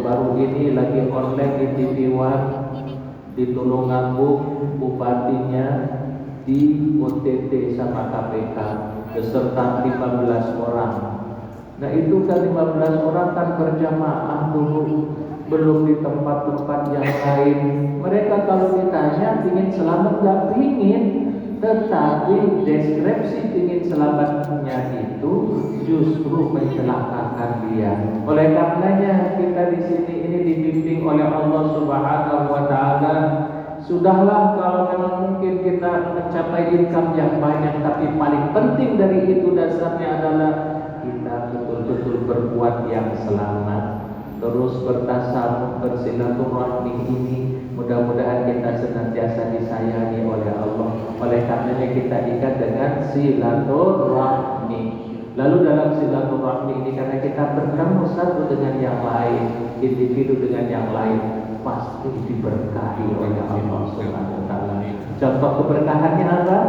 baru-baru ini lagi online di TV One di Tulungagung, bupatinya di OTT sama KPK beserta 15 orang. Nah itu kan 15 orang kan berjamaah dulu, belum di tempat-tempat yang lain. Mereka kalau ditanya ingin selamat gak pingin, tetapi deskripsi ingin selamatnya itu justru mencelakakan dia. Oleh karenanya kita di sini ini dibimbing oleh Allah Subhanahu wa taala. Sudahlah kalau memang mungkin kita mencapai income yang banyak, tapi paling penting dari itu dasarnya adalah kita betul-betul berbuat yang selamat, terus bertasawuf, bersilaturahmi ini mudah-mudahan kita senantiasa disayangi oleh Allah. Oleh karenanya kita ikat dengan silaturahmi. Lalu dalam silaturahmi ini karena kita bertemu satu dengan yang lain, individu dengan yang lain, pasti diberkahi oleh Allah Subhanahu wa taala. Contoh keberkahannya apa?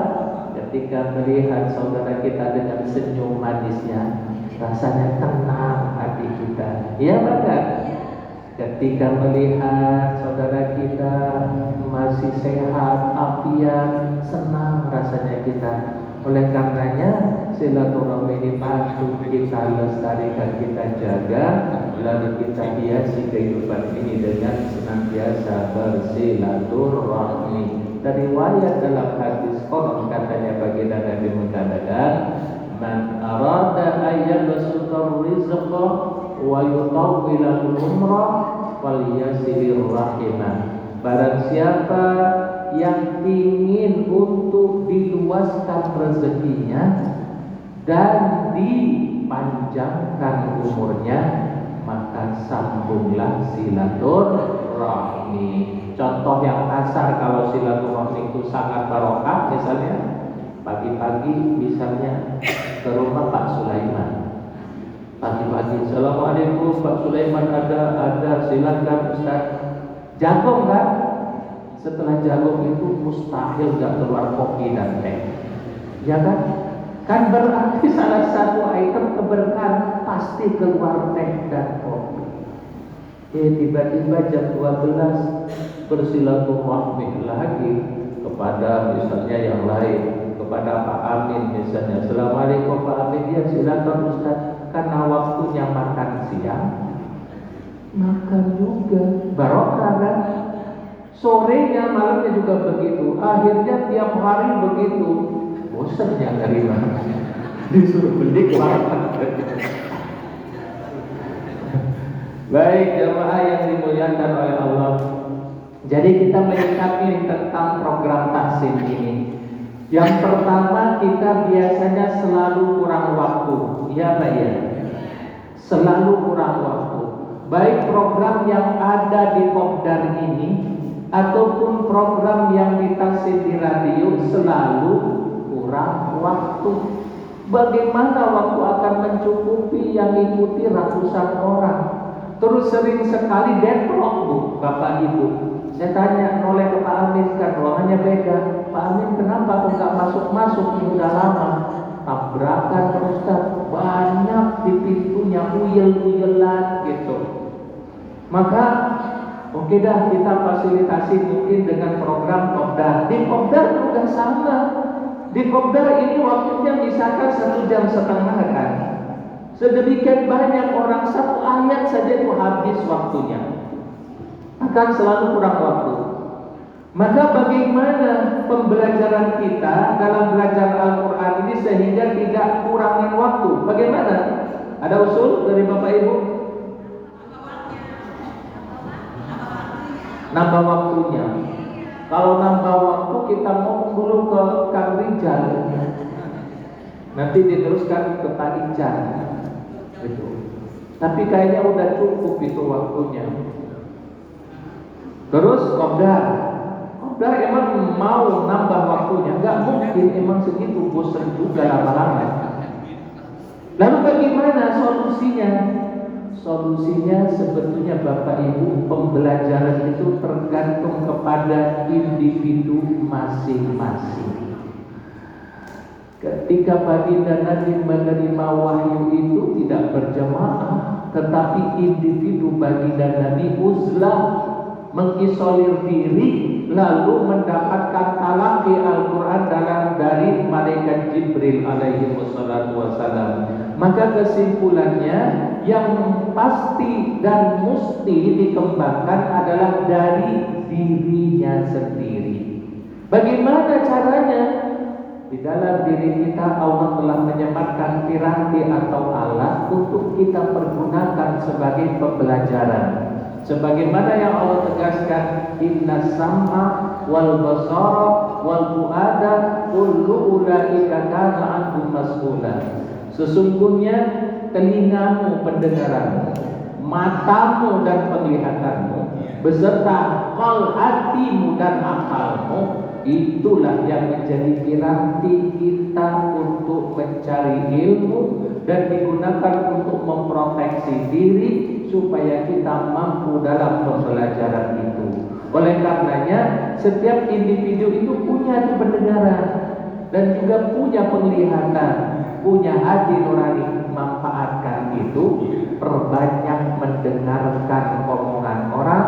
Ketika melihat saudara kita dengan senyum manisnya, rasanya tenang hati kita. Ya bukan? Ketika melihat saudara kita masih sehat, afiat, senang rasanya kita. Oleh karenanya silaturahmi ini patut kita lestarikan, kita jaga, lalu kita hiasi kehidupan ini dengan senantiasa bersilaturahmi. Dari riwayat dalam hadis konon katanya baginda Nabi mengatakan, man arada ayyabsutar rizqa wa yutawwilal umrah falyasilur rahimah. Barang siapa yang ingin untuk diluaskan rezekinya dan dipanjangkan umurnya, maka sambunglah silaturahmi. Contoh yang kasar kalau silaturahmi itu sangat barokah, misalnya pagi-pagi misalnya ke rumah Pak Sulaiman. Pagi-pagi, assalamualaikum Pak Sulaiman, ada silakan Ustaz. Jagung kan? Setelah jagung itu mustahil gak keluar kopi dan teh, ya kan? Kan berarti salah satu item keberkahan pasti keluar teh dan kopi. Tiba-tiba jam 12 bersilaturahmi lagi kepada misalnya yang lain, kepada Pak Amin misalnya. Assalamualaikum Pak Amin, ya silakan Ustaz. Karena waktunya makan siang, makan juga barokah kan? Sorenya, malamnya juga begitu. Akhirnya tiap hari begitu. Bosannya dari mana? Disuruh beli makan. Baik jamaah yang dimuliakan oleh Allah. Jadi kita menyikapi tentang program taksim ini. Yang pertama, kita biasanya selalu kurang waktu. Ya Pak ya? Selalu kurang waktu. Baik program yang ada di Kopdar ini ataupun program yang ditaksim di radio, selalu kurang waktu. Bagaimana waktu akan mencukupi yang ikuti ratusan orang? Terus sering sekali deadlock Bu, Bapak Ibu. Saya tanya oleh ke Pak Amin, kan ruangannya beda. Pak Amin, kenapa kok nggak masuk-masuk? Ini udah lama. Tabrakan Ustaz, banyak di pintunya, uyel-uyelan gitu. Maka oke dah, kita fasilitasi mungkin dengan program Kopdar. Di Kopdar juga sama. Di Kopdar ini waktunya misalkan 1,5 jam kan. Sedemikian banyak orang, satu ayat saja itu habis waktunya. Akan selalu kurang waktu. Maka bagaimana pembelajaran kita dalam belajar Al-Quran ini sehingga tidak kurangin waktu? Bagaimana? Ada usul dari Bapak Ibu? Nambah waktunya. Kalau nambah waktu kita mau dulu ke Kang Rijal, nanti diteruskan ke Pak Ican, gitu. Tapi kayaknya udah cukup itu waktunya. Terus Kopdar emang mau nambah waktunya? Nggak mungkin, emang segitu, bosan juga lama-lama. Lalu bagaimana solusinya? Solusinya sebetulnya Bapak Ibu, pembelajaran itu tergantung kepada individu masing-masing. Ketika baginda Nabi menerima wahyu itu tidak berjamaah, tetapi individu baginda Nabi uzlah, mengisolir diri, lalu mendapatkan talaqi Al-Quran dari malaikat Jibril alaihi wassalatu wassalam. Maka kesimpulannya yang pasti dan mesti dikembangkan adalah dari dirinya sendiri. Bagaimana caranya? Di dalam diri kita Allah telah menyempatkan piranti atau alat untuk kita pergunakan sebagai pembelajaran. Sebagaimana yang Allah tegaskan, inna sam'a wal basara wal fuada kullu ulaika kana anhu mas'ula. Sesungguhnya telingamu pendengaranmu, matamu dan penglihatanmu, beserta hatimu dan akalmu, itulah yang menjadi piranti kita untuk mencari ilmu dan digunakan untuk memproteksi diri supaya kita mampu dalam pembelajaran itu. Oleh karenanya setiap individu itu punya pendengaran dan juga punya penglihatan, punya hati nurani. Manfaatkan itu, perbanyak mendengarkan omongan orang,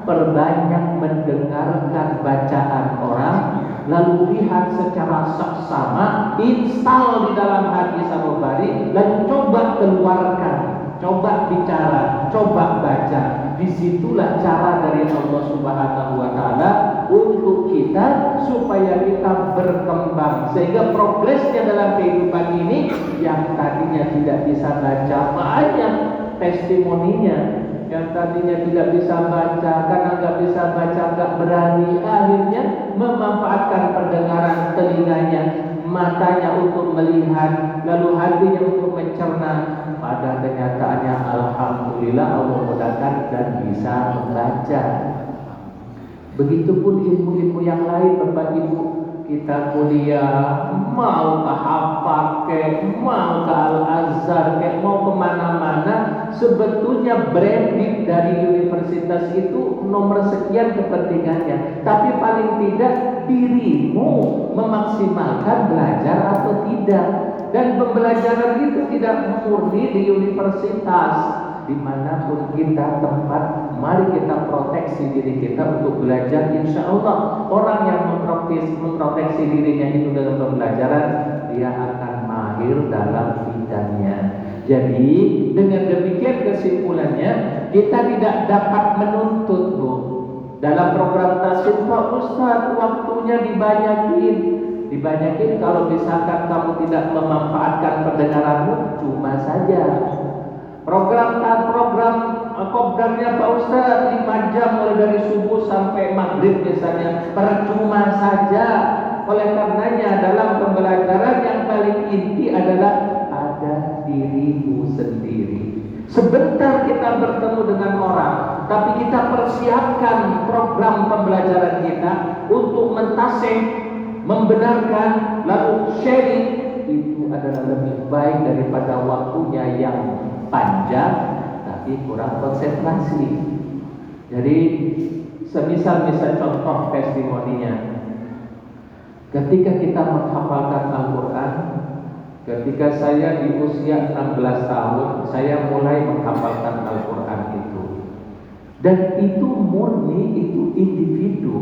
perbanyak mendengarkan bacaan orang, lalu lihat secara seksama, install di dalam hati sanubari, lalu coba keluarkan, coba bicara, coba baca. Disitulah cara dari Allah Subhanahu wa Ta'ala untuk kita supaya kita berkembang, sehingga progresnya dalam kehidupan ini yang tadinya tidak bisa baca, banyak testimoninya. Yang tadinya tidak bisa baca, karena nggak bisa baca, nggak berani, akhirnya memanfaatkan pendengaran telinganya, matanya untuk melihat, lalu hatinya untuk mencerna. Pada kenyataannya alhamdulillah Allah mudahkan dan bisa membaca. Begitupun ilmu-ilmu yang lain, Bapak Ibu. Kita kuliah, mau ke Harvard, mau ke Al-Azhar, mau kemana-mana, sebetulnya branding dari universitas itu nomor sekian kepentingannya. Tapi paling tidak dirimu memaksimalkan belajar atau tidak. Dan pembelajaran itu tidak murni di universitas. Dimanapun kita tempat, mari kita proteksi diri kita untuk belajar. Insya Allah orang yang memproteksi dirinya itu dalam pembelajaran, dia akan mahir dalam bidangnya. Jadi dengan demikian kesimpulannya, kita tidak dapat menuntut, Bu. Dalam program tasawuf, Pak Ustaz, waktunya dibanyakin. Kalau misalkan kamu tidak memanfaatkan pendengaranmu, cuma saja. Programnya Pak Ustaz 5 jam mulai dari subuh sampai maghrib misalnya, percuma saja. Oleh karenanya dalam pembelajaran yang paling inti adalah pada dirimu sendiri. Sebentar kita bertemu dengan orang, tapi kita persiapkan program pembelajaran kita untuk mentasih, membenarkan, lalu sharing. Itu adalah lebih baik daripada waktunya yang panjang tapi kurang konsentrasi. Jadi semisal contoh testimoninya, ketika kita menghafalkan Al-Quran, ketika saya di usia 16 tahun saya mulai menghafalkan Al-Quran itu, dan itu murni, itu individu,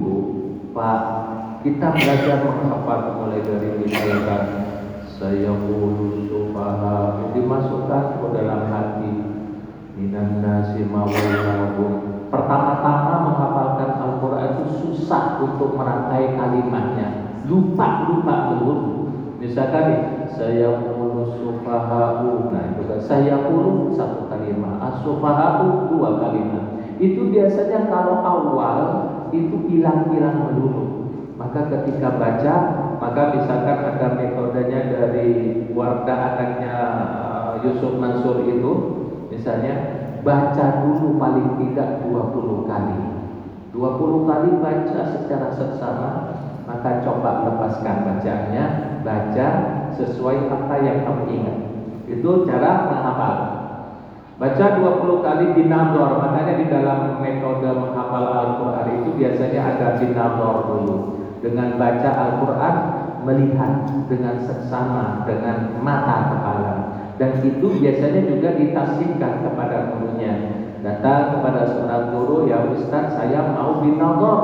Pak. Kita belajar menghafal mulai dari misalkan saya sufaha, dimasukkan ke dalam hati, minan nasi mawalahum. Pertama-tama menghafalkan Al-Quran itu susah untuk merangkai kalimatnya, lupa dulu. Misalkan saya sufaha'u, nah itu kan saya satu kalimat, as-sufaha'u 2 kalimat. Itu biasanya kalau awal itu hilang dulu. Maka ketika baca, maka misalkan ada metodenya dari Wardah anaknya Yusuf Mansur itu, misalnya baca dulu paling tidak 20 kali. 20 kali baca secara seksama, maka coba lepaskan bacaannya, baca sesuai apa yang kamu ingat. Itu cara menghafal. Baca 20 kali binador, makanya di dalam metode menghafal Al-Quran itu biasanya ada binador dulu. Dengan baca Al-Quran, melihat dengan seksama dengan mata kepala. dan itu biasanya juga ditasihkan kepada gurunya. Datang kepada seorang guru, ya Ustaz, saya mau binador,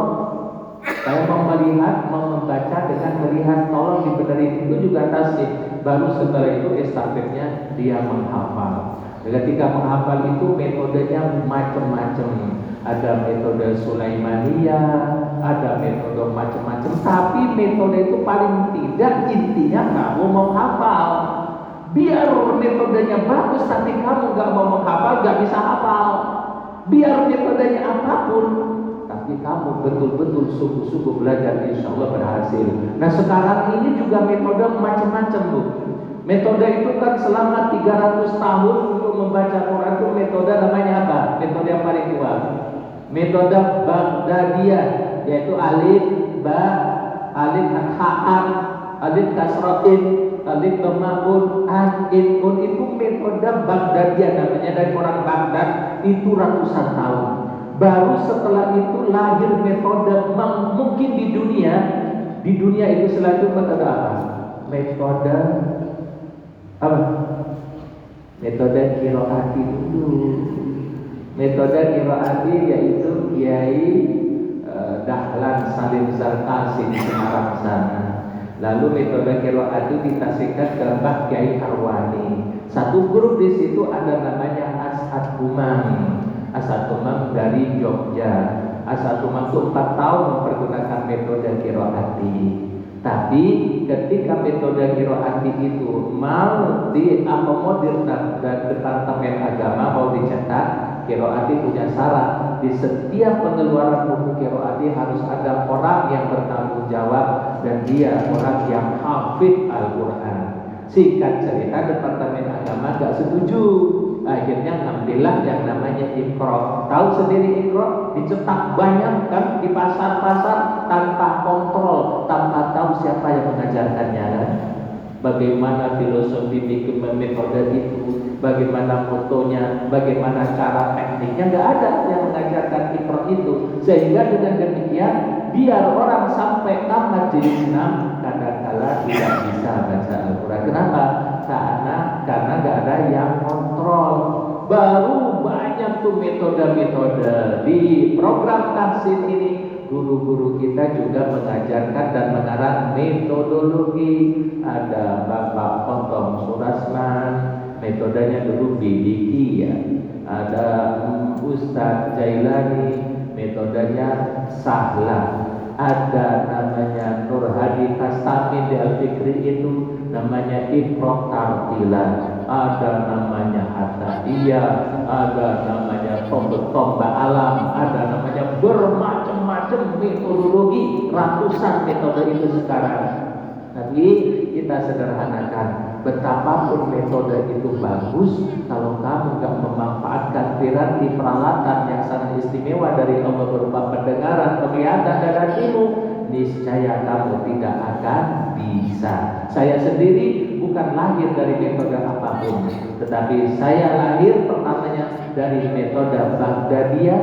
saya mau melihat, mau membaca dengan melihat, tolong dibenerin. Itu juga tasih. Baru setelah itu estafetnya dia menghafal. Ketika menghafal itu metodenya macam-macam. Ada metode Sulaimaniyah, ada metode macam-macam. Tapi metode itu paling tidak intinya kamu mau hafal. Biar metodenya bagus, tapi kamu gak mau menghafal, gak bisa hafal. Biar metodenya apapun, tapi kamu betul-betul sungguh-sungguh belajar, insya Allah berhasil. Nah sekarang ini juga metode macam-macam Bu. Metode itu kan selama 300 tahun untuk membaca Quran itu metode namanya apa? Metode yang paling tua. Metode Baghdadiyah, yaitu alif, ba, alif ha'an, alif kasratin, alif dhammaun, an, un. Itu metode Baghdadiyah namanya, dari orang Baghdad, itu ratusan tahun. Baru setelah itu lahir metode mungkin di dunia itu selanjutnya metode apa? Metode apa? Metode qiraati dulu. Metode qiraati yaitu Kiai Dahlan Salim Zarkasi di Semarang sana. Lalu metode qiraat itu ditasihkan ke Mbah Kiai Arwani. Satu grup di situ ada namanya As'ad Umam. As'ad Umam dari Jogja. As'ad Umam itu 4 tahun mempergunakan metode qiraati. Tapi ketika metode qiraati itu mau diakomodir dan Departemen Agama mau dicetak, qiraati punya syarat. Di setiap pengeluaran buku qiraati harus ada orang yang bertanggung jawab, dan dia orang yang hafid Al-Quran. Singkat cerita, Departemen Agama gak setuju. Akhirnya ngambillah yang namanya Iqra. Tahu sendiri Iqra dicetak banyak kan di pasar-pasar tanpa kontrol, tanpa tahu siapa yang mengajarkannya kan. Bagaimana filosofi bikin metode itu, bagaimana fotonya, bagaimana cara tekniknya, nggak ada yang mengajarkan Iqra itu. Sehingga dengan demikian biar orang sampai tamat jilid 6 kadang-kala tidak bisa baca Al-Quran. Kenapa? Karena nggak ada yang kontrol. Baru banyak tuh metode-metode di program tahsin ini. Guru-guru kita juga mengajarkan dan mengarang metodologi. Ada Bapak Ontong Surasman, metodenya dulu Bidiki ya. Ada Ustadz Jailani, metodenya Sahla. Ada namanya Nur Hadi Kastamin di Al-Fikri itu namanya Iqra Tartilan. Ada namanya Hatta-Iya, ada namanya Tomba Alam, ada namanya bermacam-macam metodologi, ratusan metode itu sekarang. Tapi kita sederhanakan, betapapun metode itu bagus, kalau kamu gak memanfaatkan piranti peralatan yang sangat istimewa dari Allah berupa pendengaran, penglihatan, dan hatimu, niscaya kamu tidak akan bisa. Saya sendiri bukan lahir dari metode apapun, tetapi saya lahir pertamanya dari metode Baghdadiyah,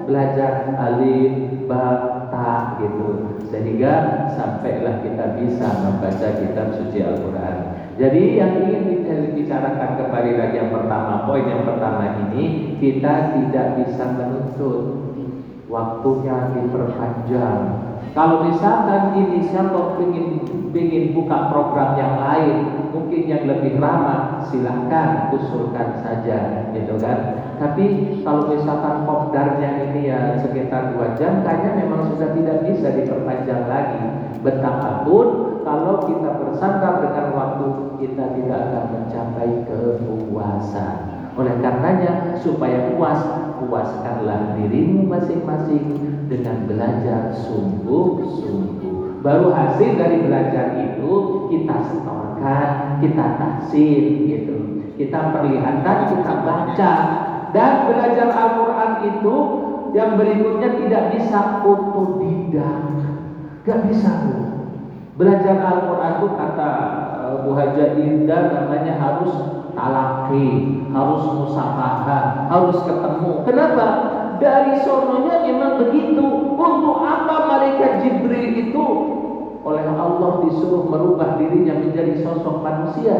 belajar alif, ba, ta gitu, sehingga sampailah kita bisa membaca kitab suci Al-Quran. Jadi yang ingin dibicarakan kembali lagi yang pertama, poin yang pertama ini, kita tidak bisa menuntut waktunya diperpanjang. Kalau misalkan inisiator ingin buka program yang lain, mungkin yang lebih ramah, silahkan usulkan saja, gitu kan. Tapi kalau misalkan popdarnya ini ya sekitar 2 jam, kayaknya memang sudah tidak bisa diperpanjang lagi. Betapapun kalau kita bersandar dengan waktu, kita tidak akan mencapai kepuasan. Oleh karenanya, supaya puas, puaskanlah dirimu masing-masing dengan belajar sungguh-sungguh. Baru hasil dari belajar itu kita setorkan, kita tahsin gitu. Kita perlihatkan, kita baca. Dan belajar Al-Quran itu yang berikutnya tidak bisa otodidak. Gak bisa Bu. Belajar Al-Quran itu kata Bu Haja Indah namanya harus talaki, harus musafahah, harus ketemu. Kenapa? Dari sononya memang begitu. Untuk apa malaikat Jibril itu oleh Allah disuruh merubah dirinya menjadi sosok manusia?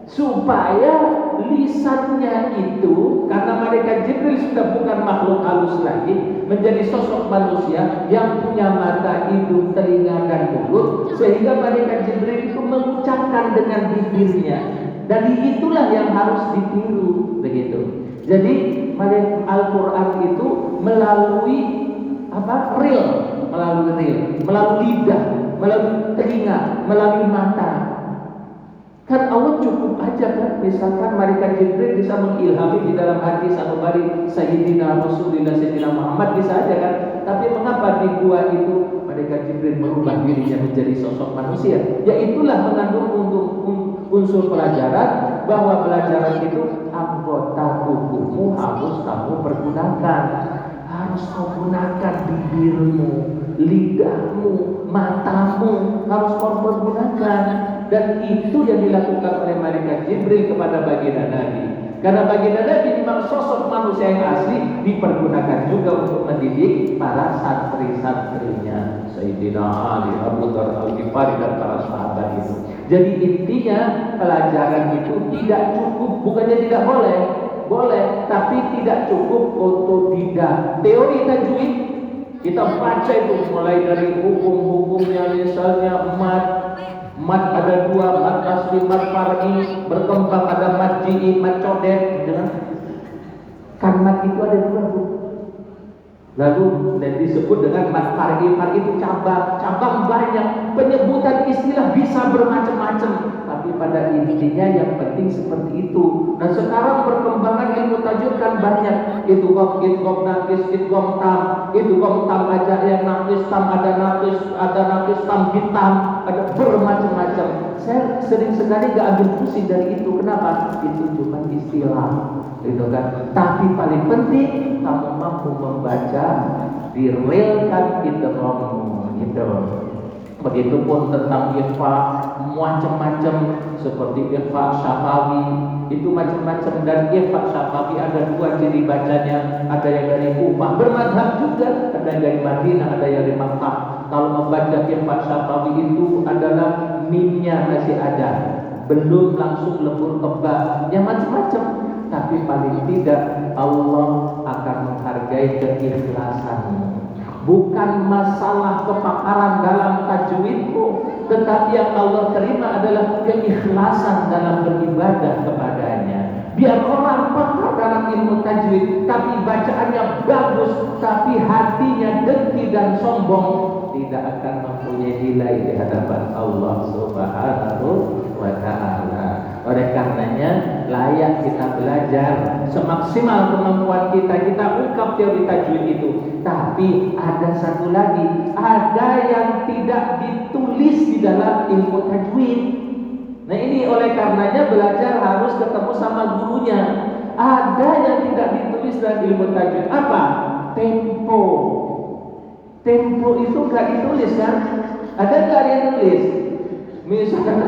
supaya lisannya itu, karena malaikat Jibril sudah bukan makhluk halus lagi, menjadi sosok manusia yang punya mata, hidung, telinga, dan mulut, sehingga malaikat Jibril itu mengucapkan dengan bibirnya. Dan itulah yang harus ditiru, begitu. Jadi Al-Quran itu melalui real, melalui lidah, melalui telinga, melalui mata. Kan Allah cukup aja kan, misalkan malaikat Jibril bisa mengilhami di dalam hati sanubari Sayyidina Rasulullah Sayyidina Muhammad, bisa aja kan. Tapi mengapa di gua itu malaikat Jibril merubah dirinya menjadi sosok manusia? Ya itulah mengandung unsur pelajaran, bahwa pelajaran itu anggota tubuhmu harus kamu pergunakan. Harus kau gunakan bibirmu, lidahmu, matamu, harus kau pergunakan. Dan itu yang dilakukan oleh malaikat Jibril kepada baginda Nabi. Karena baginda Nabi memang sosok manusia yang asli, dipergunakan juga untuk mendidik para santri-santrinya, Sayyidina Ali, Abu Dzar Al-Ghifari, dan para sahabat itu. Jadi intinya pelajaran itu tidak cukup, bukannya tidak boleh, tapi tidak cukup otodidak. Teori tajwid kita baca itu mulai dari hukum-hukumnya, misalnya mat ada dua, mat asli, mat far'i, berkembang ada mat ji'i, mat codet, kan mat itu ada dua, Bu. Lalu disebut dengan mat far'i. Far'i itu cabang banyak, penyebutan istilah bisa bermacam-macam, tapi pada intinya yang penting seperti itu. Dan sekarang perkembangan ilmu tajwid kan banyak, itu idgham naqis, idgham tam, idgham tam aja yang naqis tam, ada naqis tam hitam, ada bermacam-macam. Saya sering sekali gak ambil pusing dari itu. Kenapa? Itu cuma istilah, gitu kan. Tapi paling penting kamu mampu membaca, direalkan idghammu, gitu. Begitupun tentang ikhfa, macam-macam, seperti ikhfa syafawi, itu macam-macam. Dan ikhfa syafawi ada dua ciri bacanya, ada yang dari Kufah, bermadhab juga, ada yang dari Madinah, ada yang dari Makkah. Kalau membaca ikhfa syafawi itu adalah mimnya masih ada, belum langsung lembur keba, ya macam-macam. Tapi paling tidak Allah akan menghargai keikhlasanmu. Bukan masalah kepakaran dalam tajwidmu, tetapi yang Allah terima adalah keikhlasan dalam beribadah kepadanya. Biar orang pakar dalam ilmu tajwid, tapi bacaannya bagus, tapi hatinya dengki dan sombong, tidak akan mempunyai nilai di hadapan Allah Subhanahu wa Ta'ala. Oleh karenanya layak kita belajar semaksimal kemampuan kita ungkap teori tajwid itu. Tapi ada satu lagi, ada yang tidak ditulis di dalam ilmu tajwid. Nah ini oleh karenanya belajar harus ketemu sama gurunya. Ada yang tidak ditulis dalam ilmu tajwid. Apa? Tempo. Tempo itu gak ditulis kan? Ada gak yang tulis? Misalkan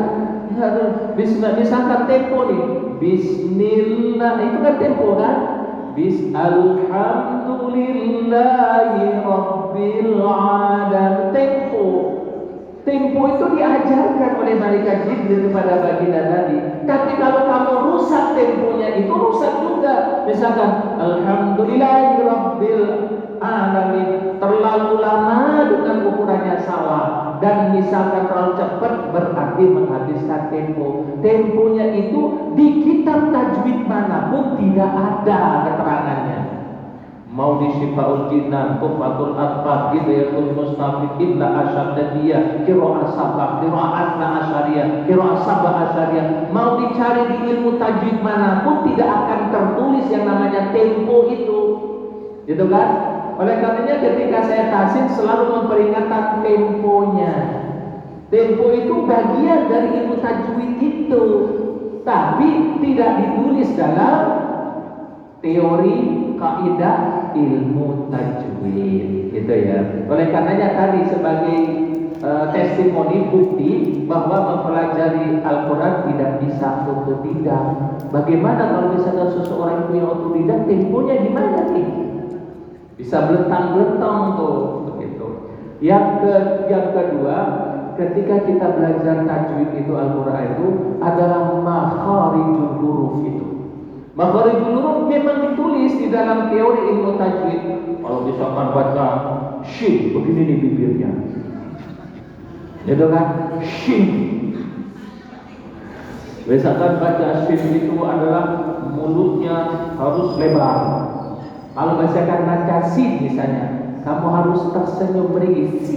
tempo nih, Bismillah, itu kan tempo kan? Alhamdulillahi Rabbil Alamin. Tempo itu diajarkan oleh malaikat Jibril kepada baginda Nabi. Tapi kalau kamu rusak temponya, itu rusak juga. Misalkan Alhamdulillahi Rabbil Alamin, terlalu lama dengan ukurannya salah, dan misalkan terlalu cepat berarti menghabiskan tempo. Temponya itu di kitab tajwid manapun tidak ada keterangannya. Mau di Syifaul Jinan, Tuhfatul Atfal, Hidayatul Mustafid, Illa Asyadiyah, Qira'ah Sabah, Qira'atna Asyariyah, Qira'ah Sabah Asyariyah. Mau dicari di ilmu tajwid manapun tidak akan tertulis yang namanya tempo itu, gitu kan? Oleh karenanya ketika saya tahsin selalu memperingatkan temponya. Tempo itu bagian dari ilmu tajwid itu, tapi tidak ditulis dalam teori kaidah ilmu tajwid, gitu ya. Oleh karenanya tadi sebagai testimoni bukti bahwa mempelajari Al-Quran tidak bisa otodidak. Bagaimana kalau misalnya seseorang punya otodidak, temponya gimana nih? Bisa belentang-belentang tuh, begitu. Yang kedua, ketika kita belajar tajwid itu Al-Quran itu adalah makharijul huruf itu. Makharijul huruf memang ditulis di dalam teori ilmu tajwid. Kalau misalkan baca shin, begini nih bibirnya, itu kan shin. Misalkan baca shin itu adalah mulutnya harus lebar. Kalau misalkan baca sin misalnya, kamu harus tersenyum meringis,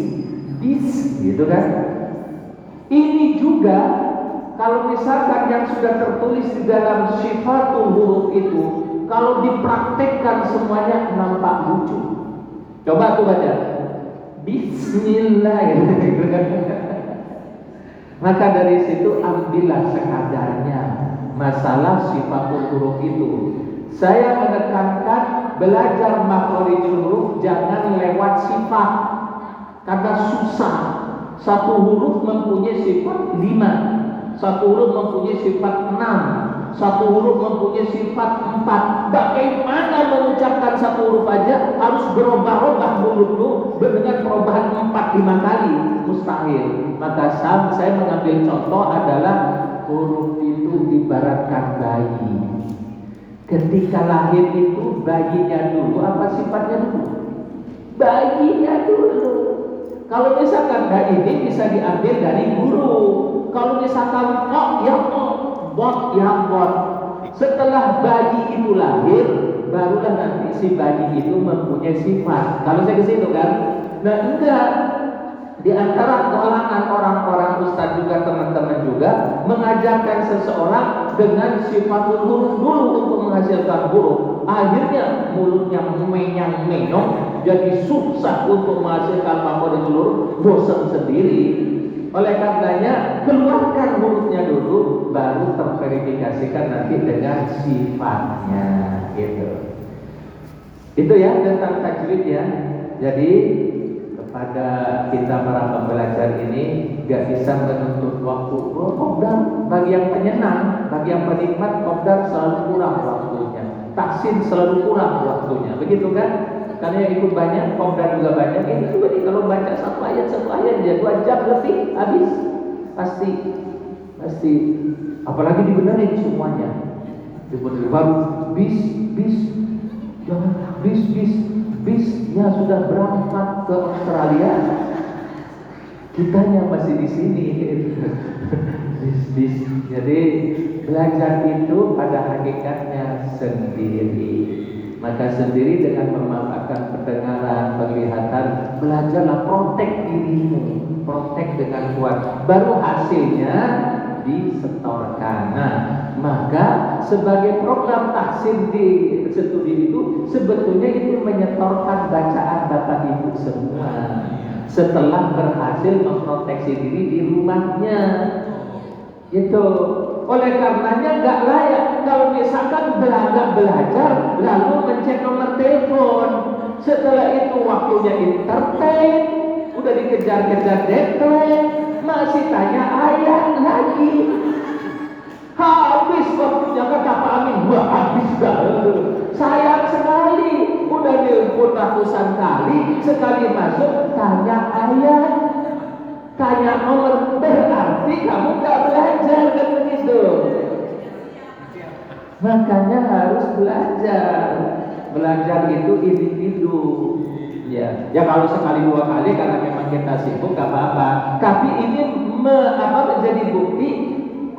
bis, gitu kan? Ini juga kalau misalkan yang sudah tertulis di dalam sifatul huruf itu, kalau dipraktekkan semuanya nampak lucu. Coba tuh baca, Bismillah, gitu kan? Maka dari situ ambillah sekadarnya masalah sifatul huruf itu. Saya menekankan belajar makharijul huruf jangan lewat sifat, karena susah. Satu huruf mempunyai sifat 5, satu huruf mempunyai sifat 6, satu huruf mempunyai sifat 4. Bagaimana mengucapkan satu huruf aja harus berubah-ubah mulutmu dengan perubahan 4-5 kali? Mustahil. Maka saya mengambil contoh adalah huruf itu ibaratkan bayi. Ketika lahir itu bayinya dulu, apa sifatnya dulu? Bayinya dulu. Kalau misalkan ini bisa diambil dari guru. Kalau misalkan bot ya bot. Setelah bayi itu lahir, barulah nanti si bayi itu mempunyai sifat. Kalau saya ke situ kan, nah enggak. Di antara kalangan orang-orang ustaz juga teman-teman juga mengajarkan seseorang dengan sifatul huruf dulu untuk menghasilkan huruf. Akhirnya mulutnya menyang-menyong, jadi susah untuk menghasilkan makharijul huruf, bosan sendiri. Oleh karenanya keluarkan hurufnya dulu, baru terverifikasikan nanti dengan sifatnya, gitu. Itu ya tentang tajwid ya. Jadi pada kita para pembelajar ini gak bisa menuntut waktu. Kopdar bagi yang penyenang, bagi yang penikmat, kopdar selalu kurang waktunya, taksin selalu kurang waktunya, begitu kan? Karena yang ikut banyak, kopdar juga banyak. Ini juga nih kalau baca satu ayat ya 2 jam lebih habis, pasti. Apalagi dibenerin semuanya, dibenerin baru jangan bisnya sudah berangkat ke Australia, kitanya masih di sini. bis. Jadi belajar itu pada hakikatnya sendiri. Maka sendiri dengan memanfaatkan pendengaran, penglihatan, belajarlah protek dirimu, protek dengan kuat. Baru hasilnya disetorkan. Nah, maka sebagai program tahsin di studi itu sebetulnya itu menyetorkan bacaan Bapak Ibu semua setelah berhasil memproteksi diri di rumahnya. Itu oleh karenanya nggak layak kalau misalkan belajar lalu mencet nomor telepon, setelah itu waktunya entertain, udah dikejar-kejar deadline, masih tanya ayat lagi. Habis waktunya, kata Pak Amin. Wah, habis banget. Sayang sekali, udah nelpon ratusan kali, sekali masuk tanya ayat, tanya nomor, berarti kamu gak belajar kan begitu. Makanya harus belajar itu individu. Ya kalau sekali 2 kali karena memang kita sibuk gak apa-apa. Tapi ini menjadi bukti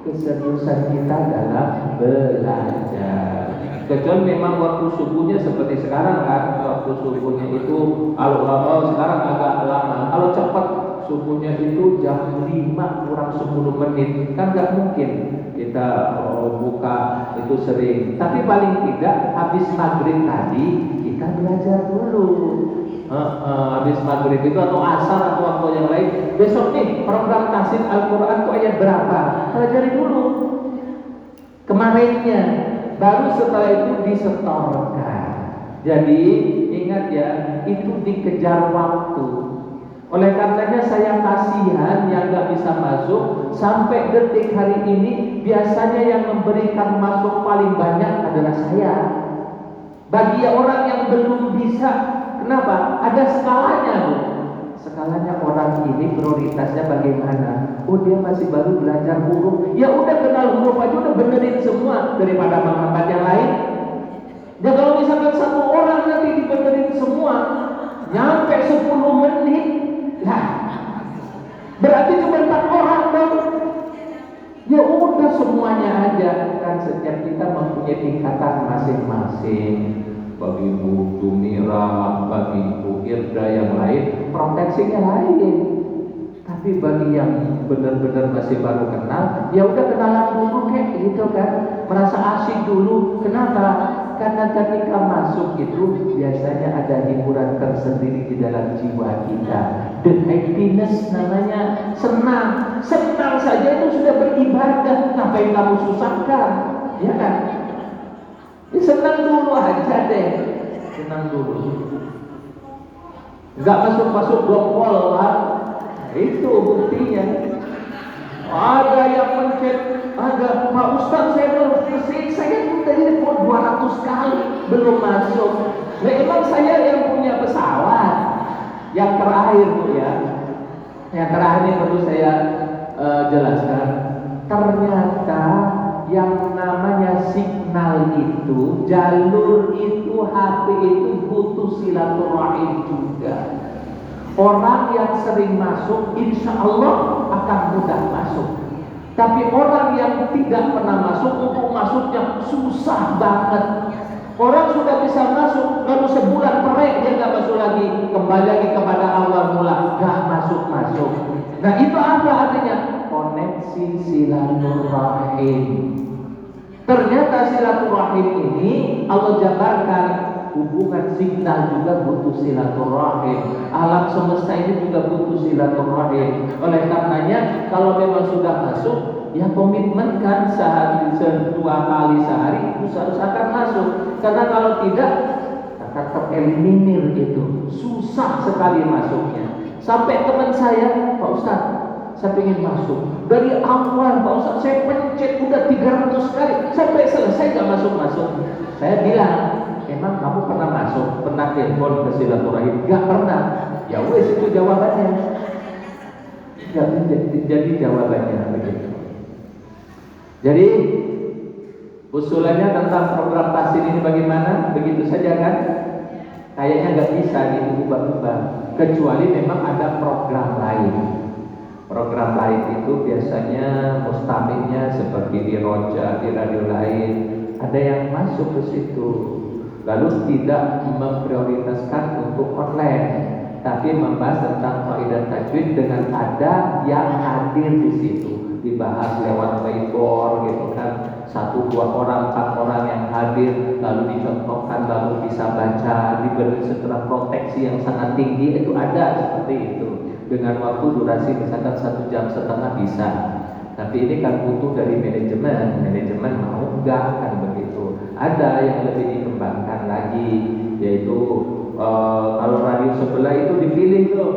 keseriusan kita dalam belajar. Kecuali memang waktu subuhnya seperti sekarang kan, waktu subuhnya itu kalau sekarang agak lama. Kalau cepat subuhnya itu jam 5 kurang 10 menit, kan nggak mungkin kita buka itu sering. Tapi paling tidak habis maghrib tadi kita belajar dulu. Habis maghrib itu atau asar atau waktu yang lain. Besok nih program tahsin Al-Quran itu ayat berapa? Pelajari dulu kemarinnya, baru setelah itu disetorkan. Jadi ingat ya, itu dikejar waktu. Oleh karenanya saya kasihan yang gak bisa masuk. Sampai detik hari ini biasanya yang memberikan masuk paling banyak adalah saya. Bagi orang yang belum bisa, kenapa? Ada skalanya, Bu. Skalanya orang ini prioritasnya bagaimana? Oh, dia masih baru belajar huruf. Ya udah, kenal huruf aja udah benerin semua daripada menghambat yang lain. Ya kalau misalkan satu orang nanti dibenerin semua, nyampe 10 menit, nah berarti cuma 4 orang dong. Ya udah semuanya aja, kan setiap kita mempunyai tingkatan masing-masing. Bagi Bu Dumira, bagi Bu Irda yang lain, proteksinya lain. Tapi bagi yang benar-benar masih baru kenal, ya udah kenalan dulu kayak gitu kan, merasa asik dulu. Kenapa? Karena ketika masuk itu biasanya ada hiburan tersendiri di dalam jiwa kita. The happiness namanya, senang. Senang saja itu sudah beribadah. Ngapain kamu susahkan? Ya kan? Ya, senang dulu aja deh. Senang dulu. Enggak masuk-masuk dongkol lah. Itu buktinya. Ada yang mencet, ada Pak Ustaz saya belum fisik, saya tadi telepon 200 kali belum masuk. Nah, emang saya yang punya pesawat. Yang terakhir Bu ya, yang terakhir ini perlu saya jelaskan. Ternyata yang namanya signal itu, jalur itu, HP itu butuh silaturahim juga. Orang yang sering masuk, insya Allah akan mudah masuk. Tapi orang yang tidak pernah masuk, untuk masuknya susah banget. Orang sudah bisa masuk, lalu sebulan perek dia nggak masuk lagi, kembali lagi kepada awal mula, nggak masuk. Nah itu apa artinya? Koneksi silaturahim. Ternyata silaturahim ini Allah jabarkan. Hubungan signal juga butuh silaturahim. Alam semesta ini juga butuh silaturahim. Oleh karenanya kalau memang sudah masuk, ya komitmen kan sehari 2 kali sehari usahakan masuk. Karena kalau tidak akan tereliminir itu. Susah sekali masuknya. Sampai teman saya, Pak Ustaz, saya ingin masuk. Dari awal Pak Ustaz saya pencet udah 300 kali sampai selesai gak masuk. Saya bilang, emang kamu pernah masuk, pernah telepon ke silaturahim? Gak pernah. Ya wes, itu jawabannya. Jadi jawabannya begitu. Jadi usulannya tentang program pasir ini bagaimana? Begitu saja kan? Kayaknya nggak bisa diubah-ubah. Kecuali memang ada program lain. Program lain itu biasanya mustamiknya seperti di Roja, di radio lain. Ada yang masuk ke situ. Lalu tidak memprioritaskan untuk online, tapi membahas tentang kaidah tajwid dengan ada yang hadir di situ, dibahas lewat whiteboard gitu kan, 1, 2 orang, 4 orang yang hadir, lalu dicontohkan, lalu bisa baca, diberi setelah proteksi yang sangat tinggi, itu ada seperti itu, dengan waktu durasi misalkan 1,5 jam bisa. Tapi ini kan butuh dari manajemen mau enggak kan begitu. Ada yang lebih dikembangkan lagi, yaitu kalau radio sebelah itu dipilih tuh,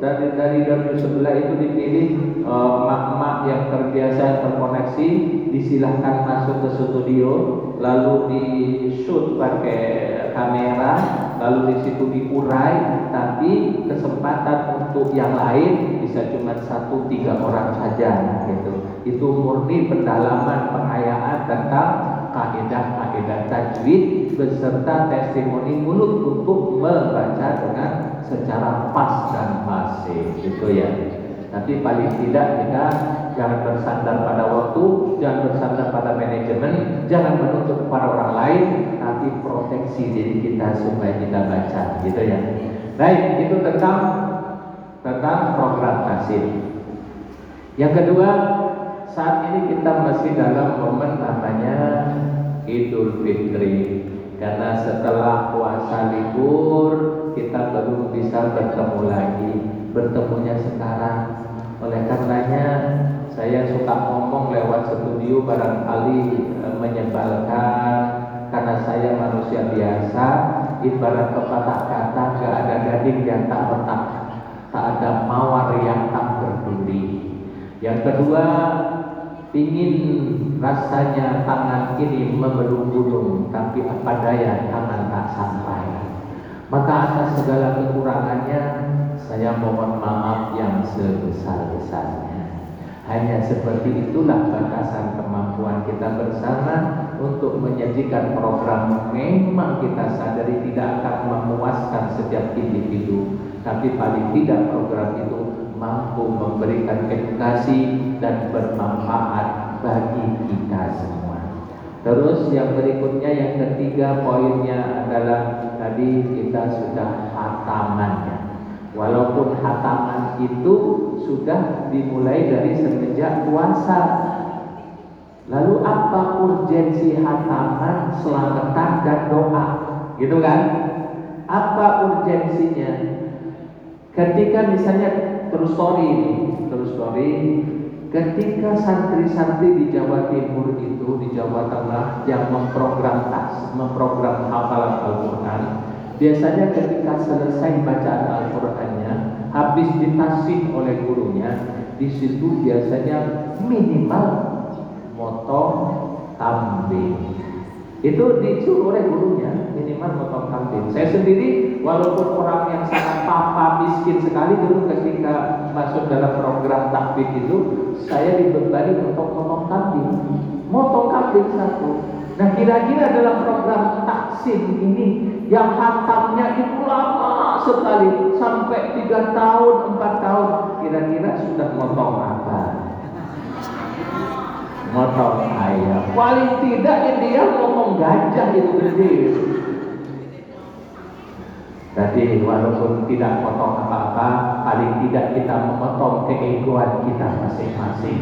dari radio sebelah itu dipilih emak-emak yang terbiasa terkoneksi, disilahkan masuk ke studio, lalu di shoot pakai kamera, lalu di situ diurai, tapi kesempatan untuk yang lain bisa cuma 1-3 orang saja gitu. Itu murni pendalaman pengayaan tentang kaidah-kaidah tajwid beserta testimoni mulut untuk membaca dengan secara pas dan fasih gitu ya. Tapi paling tidak kita jangan bersandar pada waktu, jangan bersandar pada manajemen, jangan menuntut kepada orang lain, tapi proteksi diri kita supaya kita baca gitu ya. Baik, itu tentang program tasir. Yang kedua, saat ini kita masih dalam momen namanya Idul Fitri. Karena setelah puasa libur kita baru bisa bertemu lagi. Bertemunya sekarang. Oleh karenanya saya suka ngomong lewat studio barangkali menyebalkan, karena saya manusia biasa. Ibarat pepatah kata, gak ada gading yang tak retak, tak ada mawar yang tak berduri. Yang kedua, ingin rasanya tangan ini membelung gunung, tapi apa daya tangan tak sampai. Maka atas segala kekurangannya saya mohon maaf yang sebesar-besarnya. Hanya seperti itulah batasan kemampuan kita bersama untuk menyajikan program. Memang kita sadari tidak akan memuaskan setiap individu, tapi paling tidak program itu mampu memberikan edukasi dan bermanfaat bagi kita semua. Terus yang berikutnya, yang ketiga poinnya adalah tadi kita sudah hatamannya. Walaupun hataman itu sudah dimulai dari semenjak puasa. Lalu apa urgensi hataman, selamatan dan doa? Gitu kan? Apa urgensinya? Ketika misalnya terus story, ketika santri-santri di Jawa Timur itu, di Jawa Tengah yang memprogram hafalan Al-Quran, biasanya ketika selesai bacaan Al-Qurannya, habis ditasih oleh gurunya, di situ biasanya minimal motong kambing. Itu disuruh oleh gurunya, minimal motong kambing. Saya sendiri walaupun orang yang sangat papa miskin sekali, dulu ketika masuk dalam program takbir itu, saya dibebani untuk motong kambing satu. Nah, kira-kira dalam program taksim ini yang hatamnya itu lama sekali, sampai 3 tahun, 4 tahun, kira-kira sudah motong apa? Motong ayam. Paling tidak dia ngomong gajah itu gede. Jadi walaupun tidak potong apa-apa, paling tidak kita memotong keegoan kita masing-masing,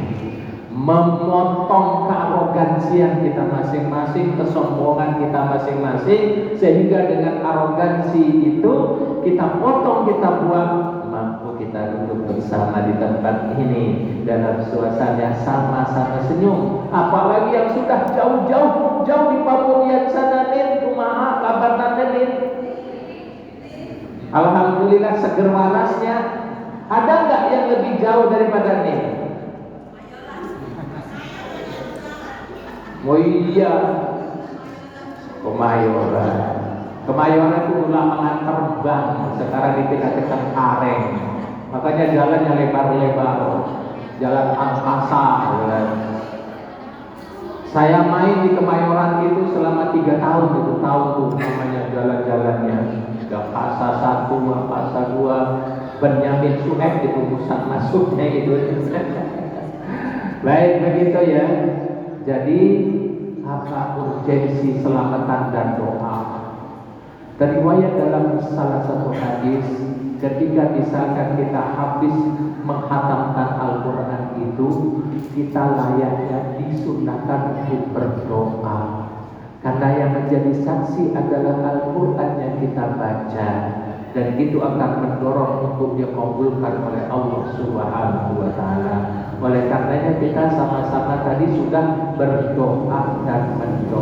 memotong kearogansian kita masing-masing, kesombongan kita masing-masing, sehingga dengan arogansi itu kita potong, kita buang, mampu kita duduk bersama di tempat ini dalam suasana sama-sama senyum. Apalagi yang sudah jauh di Pamulian sana, nih kumaha kabar nih. Alhamdulillah seger wanasnya. Ada nggak yang lebih jauh daripada nih? Oh iya, Kemayoran itu lapangan terbang, sekarang dipindah-pindah Kareng. Makanya jalannya lebar-lebar, jalan angkasa. Saya main di Kemayoran itu selama 3 tahun, itu tahun tuh namanya jalan-jalannya. Angkasa 1, Angkasa 2, Benyamin Sueb itu pusat masuknya itu. Baik, begitu ya. Jadi apa urgensi selamatan dan doa? Teriwayat dalam salah satu hadis, ketika misalkan kita habis menghatamkan Al-Quran itu, kita layaknya disunahkan untuk berdoa, karena yang menjadi saksi adalah Al-Quran yang kita baca, dan itu akan mendorong untuk dikabulkan oleh Allah Subhanahu wa Ta'ala. Oleh karenanya kita sama-sama tadi sudah berdoa dan mendoa.